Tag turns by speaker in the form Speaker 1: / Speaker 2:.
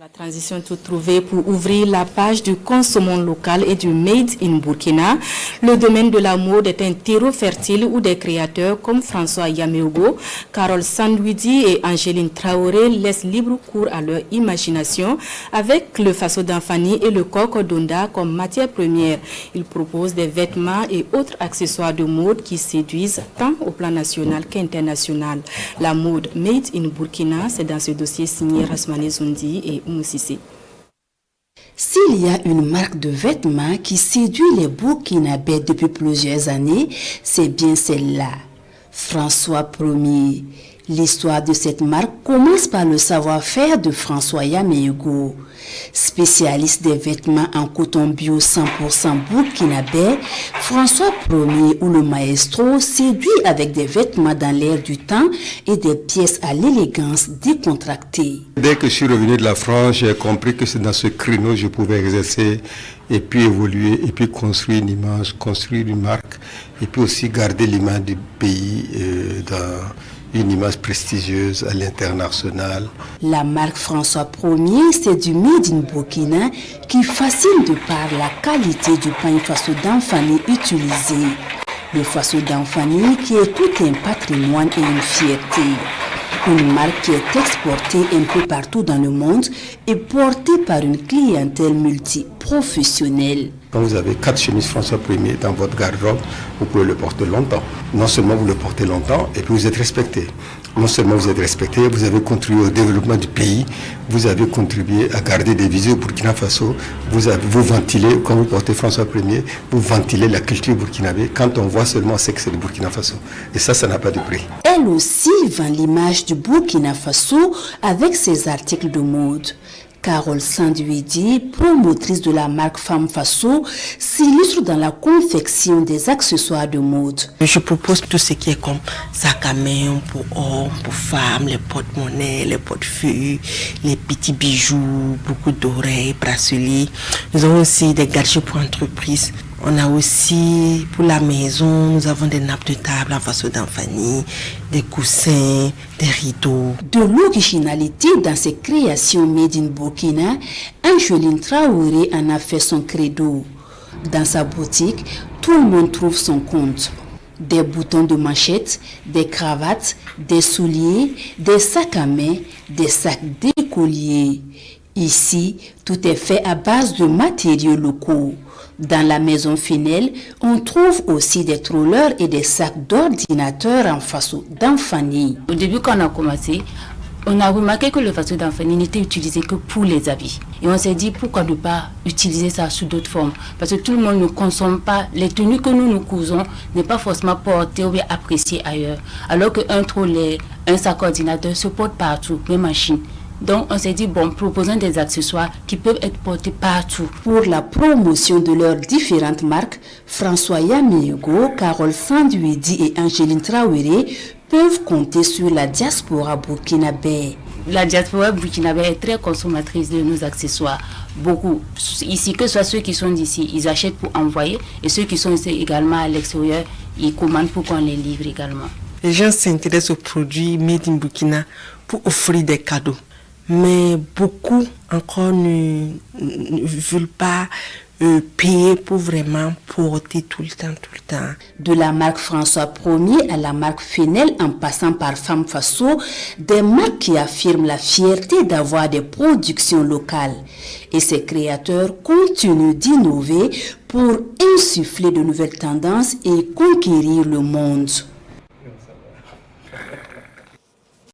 Speaker 1: La transition toute trouvée pour ouvrir la page du consommant local et du Made in Burkina. Le domaine de la mode est un terreau fertile où des créateurs comme François Yaméogo, Carole Sandwidi et Angéline Traoré laissent libre cours à leur imagination avec le faso d'Anfani et le coq d'Onda comme matière première. Ils proposent des vêtements et autres accessoires de mode qui séduisent tant au plan national qu'international. La mode Made in Burkina, c'est dans ce dossier signé Rasmane Zoundi et Moussissé.
Speaker 2: S'il y a une marque de vêtements qui séduit les Burkinabés depuis plusieurs années, c'est bien celle-là, François Ier. L'histoire de cette marque commence par le savoir-faire de François Yaméogo. Spécialiste des vêtements en coton bio 100% burkinabé, François Ier ou le maestro séduit avec des vêtements dans l'air du temps et des pièces à l'élégance décontractée.
Speaker 3: Dès que je suis revenu de la France, j'ai compris que c'est dans ce créneau que je pouvais exercer et puis évoluer et puis construire une image, construire une marque et puis aussi garder l'image du pays dans une image prestigieuse à l'international.
Speaker 2: La marque François Ier, c'est du Made in Burkina qui fascine de par la qualité du pain faso d'Anfani utilisé. Le faso d'Anfani qui est tout un patrimoine et une fierté. Une marque qui est exportée un peu partout dans le monde et portée par une clientèle multiprofessionnelle.
Speaker 3: Quand vous avez 4 chemises François Ier dans votre garde-robe, vous pouvez le porter longtemps. Non seulement vous le portez longtemps, et puis vous êtes respecté. Non seulement vous êtes respecté, vous avez contribué au développement du pays, vous avez contribué à garder des visées au Burkina Faso, vous ventilez, quand vous portez François Ier, vous ventilez la culture burkinabé. Quand on voit seulement, c'est que c'est le Burkina Faso. Et ça n'a pas de prix.
Speaker 2: Elle aussi vend l'image du Burkina Faso avec ses articles de mode. Carole Sandwidi, promotrice de la marque Femme Faso, s'illustre dans la confection des accessoires de mode.
Speaker 4: Je propose tout ce qui est comme sac à main pour hommes, pour femmes, les porte-monnaies, les portefeuilles, les petits bijoux, beaucoup d'oreilles, bracelets. Nous avons aussi des gadgets pour entreprises. On a aussi pour la maison, nous avons des nappes de table en faso d'Anfani, des coussins, des rideaux.
Speaker 2: De l'originalité dans ses créations Made in Burkina, Angéline Traoré en a fait son credo. Dans sa boutique, tout le monde trouve son compte. Des boutons de manchette, des cravates, des souliers, des sacs à main, des sacs d'écoliers. Ici, tout est fait à base de matériaux locaux. Dans la maison Finel, on trouve aussi des trollers et des sacs d'ordinateurs en faso d'Anfani.
Speaker 1: Au début, quand on a commencé, on a remarqué que le faso d'Anfani n'était utilisé que pour les habits. Et on s'est dit pourquoi ne pas utiliser ça sous d'autres formes. Parce que tout le monde ne consomme pas, les tenues que nous cousons n'est pas forcément portées ou bien appréciées ailleurs. Alors qu'un trolley, un sac ordinateur se porte partout, même en Chine. Donc on s'est dit, bon, proposons des accessoires qui peuvent être portés partout.
Speaker 2: Pour la promotion de leurs différentes marques, François Yaméogo, Carole Sandwidi et Angéline Traoré peuvent compter sur la diaspora burkinabé.
Speaker 1: La diaspora burkinabé est très consommatrice de nos accessoires. Beaucoup. Ici, que ce soit ceux qui sont d'ici, ils achètent pour envoyer. Et ceux qui sont également à l'extérieur, ils commandent pour qu'on les livre également.
Speaker 4: Les gens s'intéressent aux produits Made in Burkina pour offrir des cadeaux. Mais beaucoup encore ne veulent pas payer pour vraiment porter tout le temps.
Speaker 2: De la marque François Ier à la marque Finel en passant par Femme Faso, des marques qui affirment la fierté d'avoir des productions locales. Et ces créateurs continuent d'innover pour insuffler de nouvelles tendances et conquérir le monde.